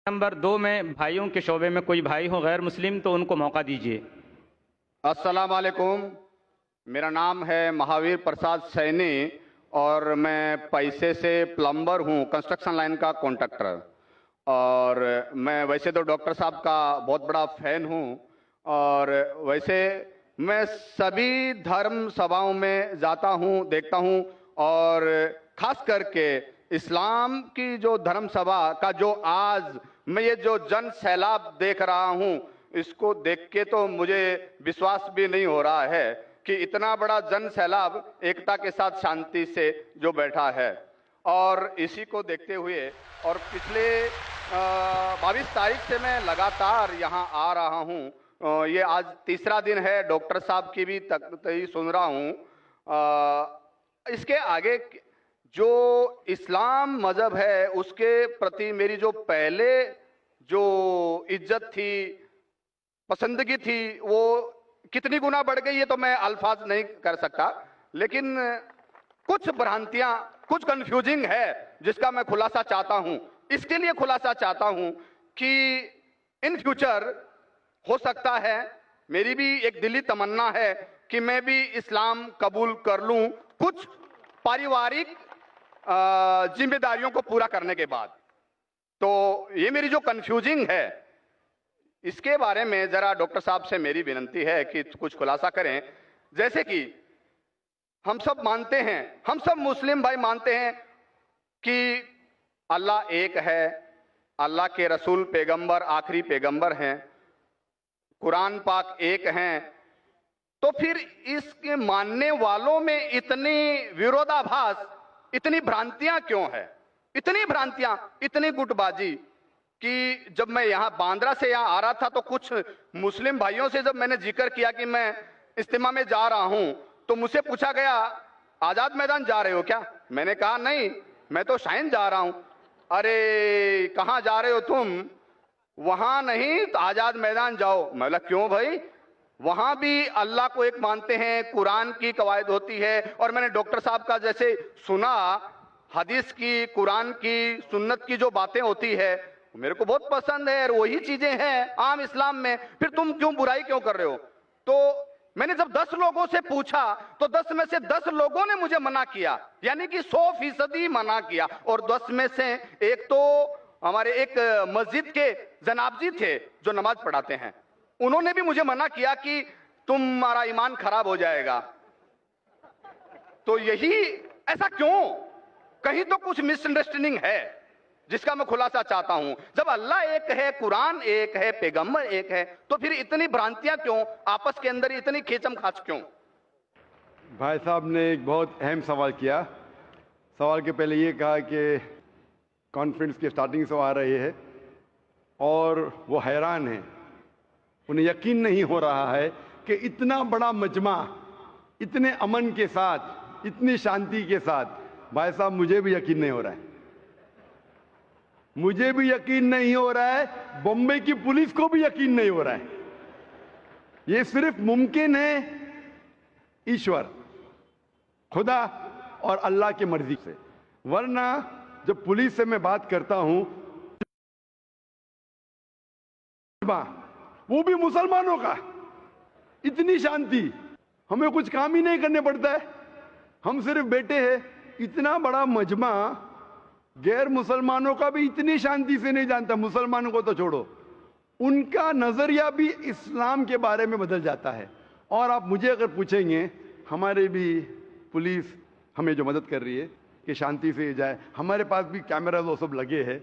Number 2 میں بھائیوں کے شعبے میں کوئی بھائی ہو غیر مسلم تو ان کو موقع دیجیے۔ السلام علیکم، میرا نام ہے مہاویر پرساد سینی اور میں پیسے سے پلمبر ہوں، کنسٹرکشن لائن کا کانٹریکٹر۔ اور میں ویسے تو ڈاکٹر صاحب کا بہت بڑا فین ہوں، اور ویسے میں سبھی دھرم سبھاؤں میں جاتا ہوں، دیکھتا ہوں، اور خاص کر کے اسلام کی جو دھرم سبھا کا جو آج میں یہ جو جن سیلاب دیکھ رہا ہوں، اس کو دیکھ کے تو مجھے وشواس بھی نہیں ہو رہا ہے کہ اتنا بڑا جن سیلاب ایکتا کے ساتھ شانتی سے جو بیٹھا ہے۔ اور اسی کو دیکھتے ہوئے اور پچھلے 22 تاریخ سے میں لگاتار یہاں آ رہا ہوں، یہ آج تیسرا دن ہے، ڈاکٹر صاحب کی بھی تقریر سن رہا ہوں۔ اس کے آگے جو اسلام مذہب ہے اس کے پرتی میری جو پہلے جو عزت تھی، پسندگی تھی، وہ کتنی گنا بڑھ گئی ہے تو میں الفاظ نہیں کر سکتا، لیکن کچھ بھرانتیاں، کچھ کنفیوزنگ ہے جس کا میں خلاصہ چاہتا ہوں۔ اس کے لیے خلاصہ چاہتا ہوں کہ ان فیوچر ہو سکتا ہے، میری بھی ایک دلی تمنا ہے کہ میں بھی اسلام قبول کر لوں کچھ پاریوارک ذمہ داریوں کو پورا کرنے کے بعد۔ تو یہ میری جو کنفیوزنگ ہے، اس کے بارے میں ذرا ڈاکٹر صاحب سے میری ونتی ہے کہ کچھ خلاصہ کریں۔ جیسے کہ ہم سب مانتے ہیں، ہم سب مسلم بھائی مانتے ہیں کہ اللہ ایک ہے، اللہ کے رسول پیغمبر آخری پیغمبر ہیں، قرآن پاک ایک ہیں، تو پھر اس کے ماننے والوں میں اتنی ویرودابھاس، اتنی بھرانتیاں کیوں ہے؟ اتنی بھرانتیاں، اتنی گٹ بازی کہ جب میں یہاں باندرا سے یہاں آ رہا تھا تو کچھ مسلم بھائیوں سے جب میں نے ذکر کیا کہ میں اجتماع میں جا رہا ہوں تو مجھ سے پوچھا گیا آزاد میدان جا رہے ہو کیا؟ میں نے کہا نہیں، میں تو شائن جا رہا ہوں۔ ارے کہاں جا رہے ہو تم؟ وہاں نہیں تو آزاد میدان جاؤ۔ میں بولا کیوں بھائی؟ وہاں بھی اللہ کو ایک مانتے ہیں، قرآن کی قواعد ہوتی ہے، اور میں نے ڈاکٹر صاحب کا جیسے سنا، حدیث کی، قرآن کی، سنت کی جو باتیں ہوتی ہے میرے کو بہت پسند ہے، اور وہی چیزیں ہیں عام اسلام میں، پھر تم کیوں برائی کیوں کر رہے ہو؟ تو میں نے جب 10 لوگوں سے پوچھا تو 10 میں سے 10 لوگوں نے مجھے منع کیا، یعنی کہ 100% منع کیا، اور 10 میں سے ایک تو ہمارے ایک مسجد کے جناب جی تھے جو نماز پڑھاتے ہیں، انہوں نے بھی مجھے منع کیا کہ تمہارا ایمان خراب ہو جائے گا۔ تو یہی ایسا کیوں؟ کہیں تو کچھ مس انڈرسٹینڈنگ ہے جس کا میں خلاصہ چاہتا ہوں۔ جب اللہ ایک ہے، قرآن ایک ہے، پیغمبر ایک ہے، تو پھر اتنی بھرانتیاں کیوں؟ آپس کے اندر اتنی کھیچم کھاچ کیوں؟ بھائی صاحب نے ایک بہت اہم سوال کیا۔ سوال کے پہلے یہ کہا کہ کانفرنس کے سٹارٹنگ سے آ رہے ہیں اور وہ حیران ہیں، انہیں یقین نہیں ہو رہا ہے کہ اتنا بڑا مجمع اتنے امن کے ساتھ، اتنی شانتی کے ساتھ۔ بھائی صاحب مجھے بھی یقین نہیں ہو رہا ہے، مجھے بھی یقین نہیں ہو رہا ہے، بمبئی کی پولیس کو بھی یقین نہیں ہو رہا ہے۔ یہ صرف ممکن ہے ایشور، خدا اور اللہ کی مرضی سے، ورنہ جب پولیس سے میں بات کرتا ہوں وہ بھی مسلمانوں کا، اتنی شانتی، ہمیں کچھ کام ہی نہیں کرنے پڑتا ہے، ہم صرف بیٹھے ہیں۔ اتنا بڑا مجمع غیر مسلمانوں کا بھی اتنی شانتی سے نہیں جانتا، مسلمانوں کو تو چھوڑو، ان کا نظریہ بھی اسلام کے بارے میں بدل جاتا ہے۔ اور آپ مجھے اگر پوچھیں گے، ہمارے بھی پولیس ہمیں جو مدد کر رہی ہے کہ شانتی سے جائے، ہمارے پاس بھی کیمراز وہ سب لگے ہیں،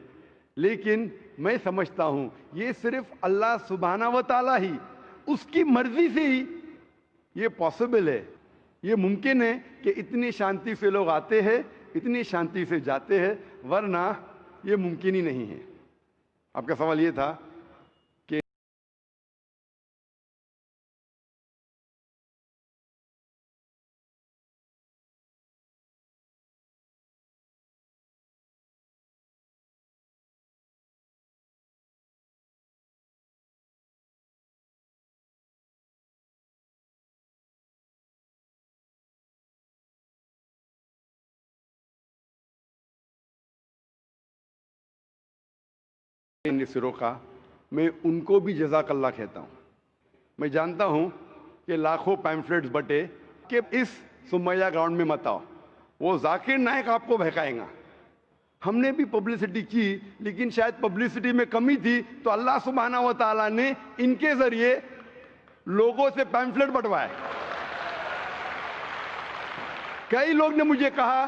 لیکن میں سمجھتا ہوں یہ صرف اللہ سبحانہ و تعالیٰ ہی، اس کی مرضی سے ہی یہ پاسبل ہے، یہ ممکن ہے کہ اتنی شانتی سے لوگ آتے ہیں، اتنی شانتی سے جاتے ہیں، ورنہ یہ ممکن ہی نہیں ہے۔ آپ کا سوال یہ تھا ان سروں کا میں ان کو بھی جزاک اللہ کہتا ہوں. میں جانتا ہوں کہ لاکھوں پیمفلیٹس بٹے کہ اس سمیہ گراؤنڈ میں مت آؤ, وہ ذاکر نائک آپ کو بہکائیں گا. ہم نے بھی پبلسٹی کی, لیکن شاید پبلسٹی میں کمی تھی تو اللہ سبحانہ و تعالیٰ نے ان کے ذریعے لوگوں سے پیمفلیٹ بٹوائے. کئی لوگ نے مجھے کہا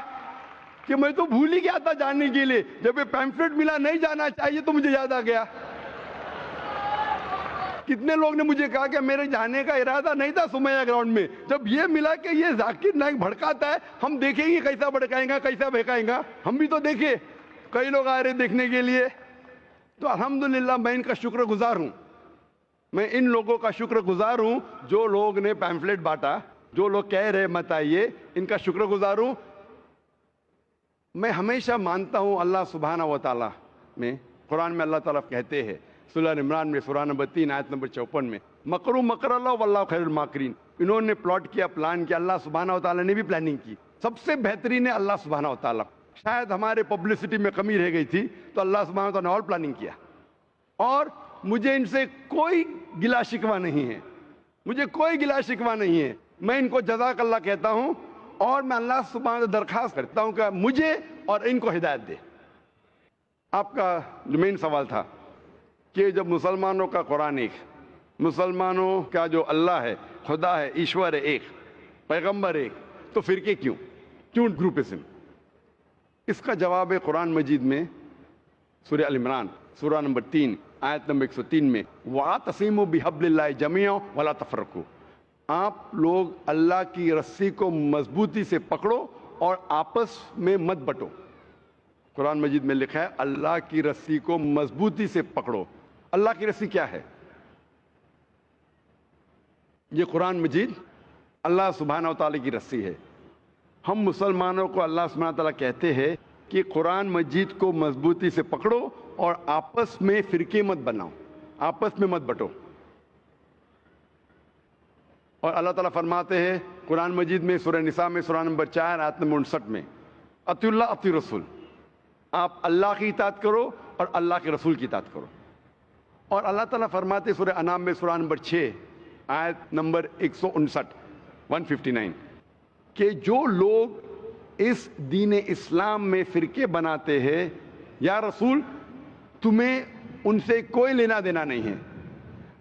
کہ میں تو بھول ہی گیا تھا جاننے کے لیے, جب یہ پیمفلیٹ ملا نہیں جانا چاہیے تو مجھے یاد آ گیا. کتنے لوگ نے مجھے کہا کہ میرے جانے کا ارادہ نہیں تھا سمیہ گراؤنڈ میں, جب یہ ملا کہ یہ ذاکر نائک بھڑکاتا ہے, ہم دیکھیں گے کیسا بھڑکائیں گا, کیسا بہکائیں گا. ہم بھی تو دیکھے, کئی لوگ آ رہے دیکھنے کے لیے. تو الحمدللہ میں ان کا شکر گزار ہوں, میں ان لوگوں کا شکر گزار ہوں جو لوگ نے پیمفلیٹ بانٹا, جو لوگ کہہ رہے مت آئیے, ان کا شکر گزار ہوں. میں ہمیشہ مانتا ہوں اللہ سبحانہ و تعالیٰ میں, قرآن میں اللہ تعالیٰ کہتے ہیں سورہ عمران میں سورہ نمبر 3 آیت نمبر 54 میں, مکروا مکر اللہ واللہ خیر الماکرین. انہوں نے پلاٹ کیا, پلان کیا, اللہ سبحانہ و تعالیٰ نے بھی پلاننگ کی. سب سے بہترین ہے اللہ سبحانہ و تعالیٰ. شاید ہمارے پبلسٹی میں کمی رہ گئی تھی تو اللہ سبحانہ و تعالیٰ نے اور پلاننگ کیا. اور مجھے ان سے کوئی گلا شکوہ نہیں ہے, مجھے کوئی گلا شکوہ نہیں ہے. میں ان کو جزاک اللہ کہتا ہوں, اور میں اللہ سبحانہ و تعالیٰ درخواست کرتا ہوں کہ مجھے اور ان کو ہدایت دے. آپ کا جو مین سوال تھا کہ جب مسلمانوں کا قرآن ایک, مسلمانوں کا جو اللہ ہے, خدا ہے, ایشور ہے ایک, پیغمبر ایک, تو فرقے کیوں گروپزم؟ اس کا جواب ہے قرآن مجید میں سورہ ال عمران سورہ نمبر 3 آیت نمبر 103 میں, وَاعْتَصِمُوا بِحَبْلِ اللَّهِ جَمِيعًا وَلَا تَفَرَّقُوا. آپ لوگ اللہ کی رسی کو مضبوطی سے پکڑو اور آپس میں مت بٹو. قرآن مجید میں لکھا ہے اللہ کی رسی کو مضبوطی سے پکڑو. اللہ کی رسی کیا ہے؟ یہ قرآن مجید اللہ سبحانہ و تعالیٰ کی رسی ہے. ہم مسلمانوں کو اللہ سبحانہ و تعالیٰ کہتے ہیں کہ قرآن مجید کو مضبوطی سے پکڑو اور آپس میں فرقے مت بناؤ, آپس میں مت بٹو. اور اللہ تعالیٰ فرماتے ہیں قرآن مجید میں سورہ نساء میں سورہ نمبر 4 آیت نمبر 59 میں, اطیعوا اللہ اطیعوا الرسول. آپ اللہ کی اطاعت کرو اور اللہ کے رسول کی اطاعت کرو. اور اللہ تعالیٰ فرماتے سورہ انعام میں سورہ نمبر 6 آیت نمبر 159 کہ جو لوگ اس دین اسلام میں فرقے بناتے ہیں, یا رسول تمہیں ان سے کوئی لینا دینا نہیں ہے,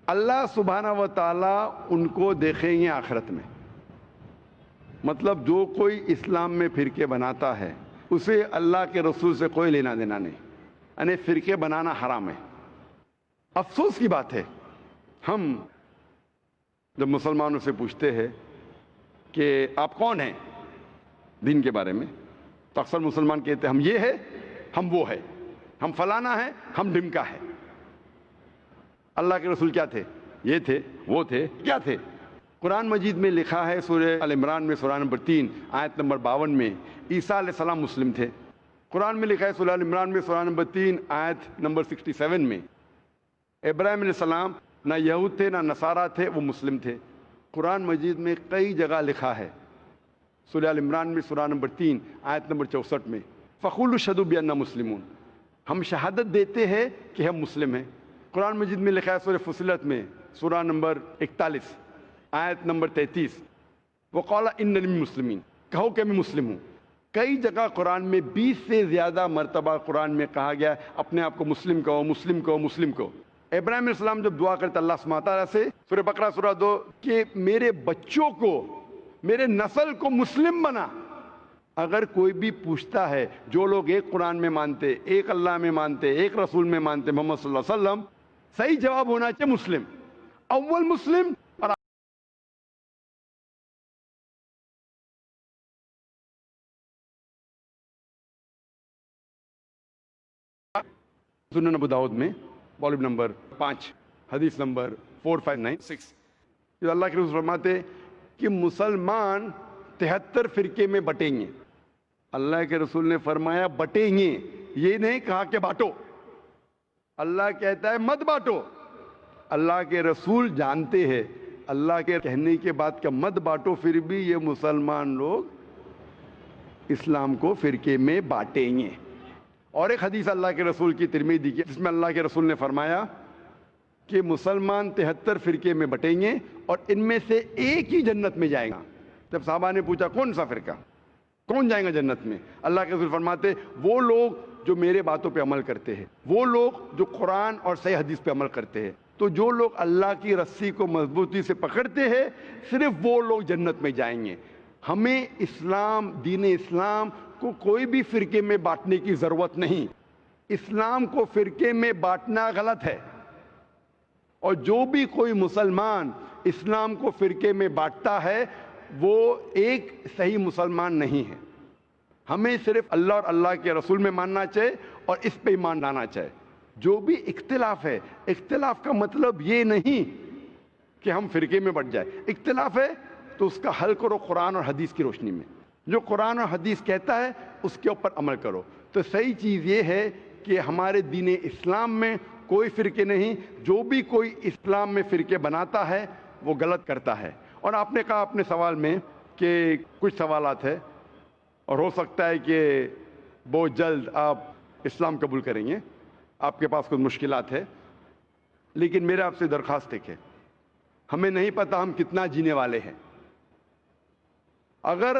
اللہ سبحانہ و تعالیٰ ان کو دیکھیں گے آخرت میں. مطلب جو کوئی اسلام میں فرقے بناتا ہے اسے اللہ کے رسول سے کوئی لینا دینا نہیں, یعنی فرقے بنانا حرام ہے. افسوس کی بات ہے, ہم جب مسلمانوں سے پوچھتے ہیں کہ آپ کون ہیں دین کے بارے میں, تو اکثر مسلمان کہتے ہیں ہم یہ ہے, ہم وہ ہے, ہم فلانا ہے, ہم ڈمکا ہے. اللہ کے رسول کیا تھے؟ یہ تھے, وہ تھے, کیا تھے؟ قرآن مجید میں لکھا ہے سورہ ال عمران میں سورہ نمبر 3 آیت نمبر 52 میں, عیسیٰ علیہ السلام مسلم تھے. قرآن میں لکھا ہے سورہ ال عمران میں سورہ نمبر 3 آیت نمبر 67 میں, ابراہیم علیہ السلام نہ یہود تھے نہ نصارہ تھے, وہ مسلم تھے. قرآن مجید میں کئی جگہ لکھا ہے سورہ ال عمران میں سورہ نمبر 3 آیت نمبر 64 میں, فَقُولُوا اشْهَدُوا بِأَنَّا مُسْلِمُونَ, ہم شہادت دیتے ہیں کہ ہم مسلم ہیں. قرآن مجید میں لکھا ہے سورہ فصلت میں سورہ نمبر 41 آیت نمبر 33, وَقَالَ إِنَّنِي مِنَ الْمُسْلِمِينَ, کہو کہ میں مسلم ہوں. کئی جگہ قرآن میں 20 سے زیادہ مرتبہ قرآن میں کہا گیا اپنے آپ کو مسلم کہو, مسلم کہو, مسلم کہو. ابراہیم علیہ السلام جب دعا کرتے اللہ سبحانہ تعالیٰ سے سورہ بقرہ سورہ 2 کہ میرے بچوں کو, میرے نسل کو مسلم بنا. اگر کوئی بھی پوچھتا ہے, جو لوگ ایک قرآن میں مانتے, ایک اللہ میں مانتے, ایک رسول میں مانتے, محمد صلی اللہ علیہ وسلم, صحیح جواب ہونا چاہیے مسلم, اول مسلم. اور سنن ابو داؤد میں والیوم نمبر 5 حدیث نمبر 4596 اللہ کے رسول فرماتے کہ مسلمان 73 فرقے میں بٹیں گے. اللہ کے رسول نے فرمایا بٹیں گے, یہ نہیں کہا کہ بانٹو. اللہ کہتا ہے مت بانٹو. اللہ کے رسول جانتے ہیں اللہ کے کہنے کے بعد کہ مت بانٹو, پھر بھی یہ مسلمان لوگ اسلام کو فرقے میں بانٹیں گے. اور ایک حدیث اللہ کے رسول کی ترمذی کی جس میں اللہ کے رسول نے فرمایا کہ مسلمان 73 فرقے میں بٹیں گے اور ان میں سے ایک ہی جنت میں جائے گا۔ جب صحابہ نے پوچھا کون سا فرقہ، کون جائیں گا جنت میں، اللہ کے رسول فرماتے وہ لوگ جو میرے باتوں پہ عمل کرتے ہیں، وہ لوگ جو قرآن اور صحیح حدیث پہ عمل کرتے ہیں۔ تو جو لوگ اللہ کی رسی کو مضبوطی سے پکڑتے ہیں صرف وہ لوگ جنت میں جائیں گے۔ ہمیں اسلام، دین اسلام کو کوئی بھی فرقے میں بانٹنے کی ضرورت نہیں۔ اسلام کو فرقے میں بانٹنا غلط ہے، اور جو بھی کوئی مسلمان اسلام کو فرقے میں بانٹتا ہے وہ ایک صحیح مسلمان نہیں ہے۔ ہمیں صرف اللہ اور اللہ کے رسول میں ماننا چاہیے اور اس پہ ایمان لانا چاہیے۔ جو بھی اختلاف ہے، اختلاف کا مطلب یہ نہیں کہ ہم فرقے میں بٹ جائے۔ اختلاف ہے تو اس کا حل کرو قرآن اور حدیث کی روشنی میں، جو قرآن اور حدیث کہتا ہے اس کے اوپر عمل کرو۔ تو صحیح چیز یہ ہے کہ ہمارے دین اسلام میں کوئی فرقے نہیں، جو بھی کوئی اسلام میں فرقے بناتا ہے وہ غلط کرتا ہے۔ اور آپ نے کہا اپنے سوال میں کہ کچھ سوالات ہیں اور ہو سکتا ہے کہ بہت جلد آپ اسلام قبول کریں گے، آپ کے پاس کچھ مشکلات ہے، لیکن میرے آپ سے درخواست ہے کہ ہمیں نہیں پتہ ہم کتنا جینے والے ہیں۔ اگر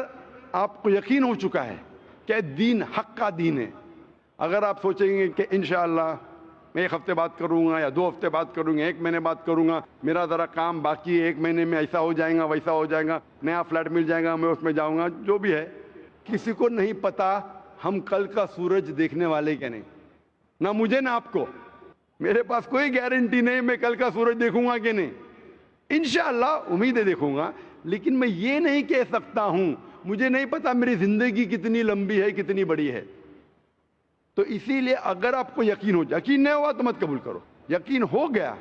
آپ کو یقین ہو چکا ہے کہ دین حق کا دین ہے، اگر آپ سوچیں گے کہ انشاءاللہ میں ایک ہفتے بات کروں گا یا 2 ہفتے بات کروں گا، 1 مہینے بات کروں گا، میرا ذرا کام باقی ہے، 1 مہینے میں ایسا ہو جائے گا ویسا ہو جائے گا، نیا فلیٹ مل جائے گا میں اس میں جاؤں گا، جو بھی ہے، کسی کو نہیں پتا ہم کل کا سورج دیکھنے والے کیا نہیں، نہ مجھے نہ آپ کو۔ میرے پاس کوئی گارنٹی نہیں میں کل کا سورج دیکھوں گا کہ نہیں، انشاءاللہ امید ہے دیکھوں گا، لیکن میں یہ نہیں کہہ سکتا ہوں، مجھے نہیں پتا میری زندگی کتنی لمبی ہے کتنی بڑی ہے۔ تو اسی لیے اگر آپ کو یقین نہیں ہوا تو مت قبول کرو، یقین ہو گیا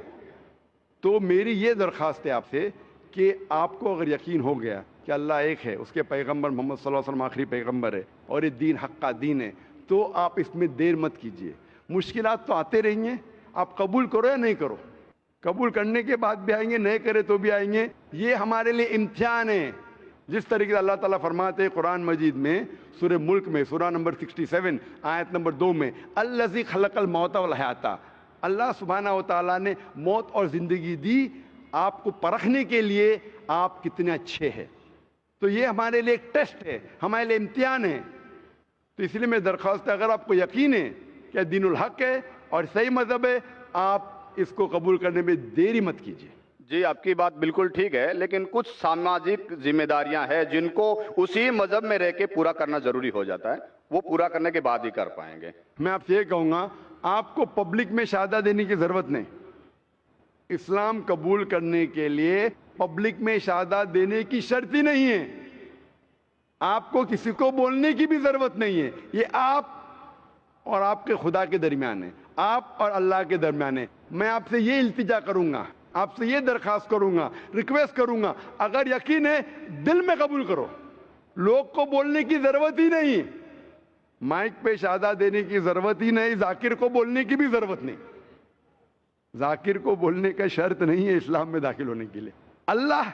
تو میری یہ درخواست ہے آپ سے کہ آپ کو اگر یقین ہو گیا کہ اللہ ایک ہے، اس کے پیغمبر محمد صلی اللہ علیہ وسلم آخری پیغمبر ہے اور یہ دین حق کا دین ہے، تو آپ اس میں دیر مت کیجئے۔ مشکلات تو آتے رہیں گے، آپ قبول کرو یا نہیں کرو، قبول کرنے کے بعد بھی آئیں گے، نہیں کرے تو بھی آئیں گے، یہ ہمارے لیے امتحان ہے۔ جس طریقے سے اللہ تعالیٰ فرماتے ہیں قرآن مجید میں سورہ ملک میں سورہ نمبر 67 آیت نمبر 2 میں الذی خلق الموت والحیات، اللہ سبحانہ و تعالیٰ نے موت اور زندگی دی آپ کو پرکھنے کے لیے آپ کتنے اچھے ہیں۔ تو یہ ہمارے لیے ایک ٹیسٹ ہے، ہمارے لیے امتحان ہے۔ تو اس لیے میں درخواست ہے اگر آپ کو یقین ہے کہ دین الحق ہے اور صحیح مذہب ہے، آپ اس کو قبول کرنے میں دیری مت کیجیے۔ جی آپ کی بات بالکل ٹھیک ہے، لیکن کچھ سماجک ذمہ داریاں ہیں جن کو اسی مذہب میں رہ کے پورا کرنا ضروری ہو جاتا ہے، وہ پورا کرنے کے بعد ہی کر پائیں گے۔ میں آپ سے یہ کہوں گا آپ کو پبلک میں شہادہ دینے کی ضرورت نہیں، اسلام قبول کرنے کے لیے پبلک میں شہادہ دینے کی شرط ہی نہیں ہے، آپ کو کسی کو بولنے کی بھی ضرورت نہیں ہے، یہ آپ اور آپ کے خدا کے درمیان ہے، آپ اور اللہ کے درمیان ہے۔ میں آپ سے یہ التجا کروں گا، آپ سے یہ درخواست کروں گا، ریکویسٹ کروں گا، اگر یقین ہے دل میں قبول کرو، لوگ کو بولنے کی ضرورت ہی نہیں، مائک پہ شہادہ دینے کی ضرورت ہی نہیں، ذاکر کو بولنے کی بھی ضرورت نہیں، ذاکر کو بولنے کا شرط نہیں ہے اسلام میں داخل ہونے کے لیے، اللہ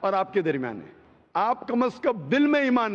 اور آپ کے درمیان ہے، آپ کم از کم دل میں ایمان